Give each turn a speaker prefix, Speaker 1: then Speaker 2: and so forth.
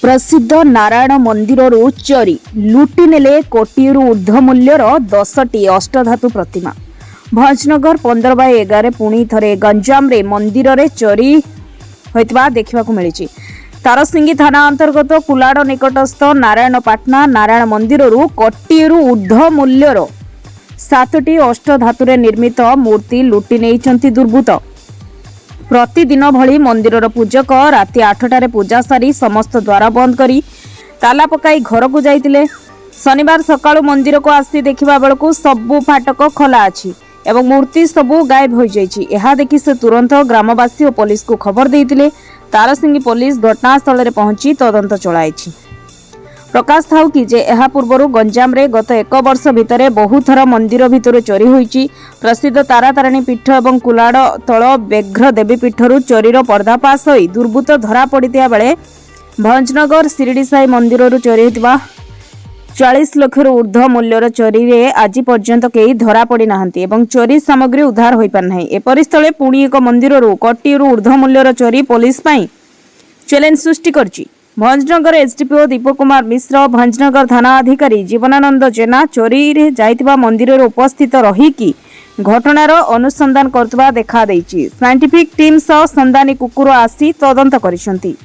Speaker 1: प्रसिद्ध नारायण मंदिर चोरी लुटि नेले कोटिरु ऊर्ध्व मूल्यर 10टी अष्टधातु प्रतिमा। भंजनगर 15/11 पुणी थरे गंजाम रे मंदिर रे चोरी होइतबा देखिबाकु मिलिछि। तारसिंगी थाना अंतर्गत कुलाड़ निकटस्थ नारायणपाटना नारायण मंदिर कोटिरु ऊर्ध्व मूल्यर 7टी अष्टधातुरे निर्मित मूर्ति लुटि नेइछन्ति दुर्बृत्त। प्रतिदिन भली मंदिरर पूजक राति 8टारे पूजा सारी समस्त द्वार बंद करी ताला पकाई घर को जाइतिले। शनिवार सकाळु मंदिर को आसी देखिबा बेलकु सबु फाटक खोला अछि एवं मूर्ति सबु गायब हो जाइछि। एहा देखि से तुरंत ग्रामवासी और पुलिस को खबर देइतिले। तारसिंगी पुलिस घटनास्थल रे पहुंची तदंत चलाइछि। प्रकाश थाउ कि जे एहा पूर्वरु गंजाम रे गत 1 वर्ष भितरे बहु थर मंदिर भितर चोरी होईछि। प्रसिद्ध तारातारिणी पीठ और कुलाड़ तल बेघ्र देवी पीठरू चोरीर पर्दाफाश होई दुर्बृत्त धरा पड़ितिया बेले भंजनगर शिरडी साई मंदिररू चोरी होइतिबा 40 लाख ऊर्ध्व मूल्यर चोरी रे आज पर्यंत केही धरा पड़ी नाहंती एवं चोरी सामग्री उद्धार होई पार नाही। एपरि स्थले पुणी एक मंदिररू कोटिरु ऊर्ध्व मूल्यर चोरी पुलिस पई चैलेंज सृष्टि करछि। भंजनगर एसडीपीओ दीपक कुमार मिश्र भंजनगर थाना अधिकारी जीवनानंद जेना चोरी रे जाइतिबा मंदिर रे उपस्थित रही कि घटनार अनुसंधान करतबा देखा देइछि। साइंटिफिक टीम सह संधानी कुकुर आसी तदंत करिसंती।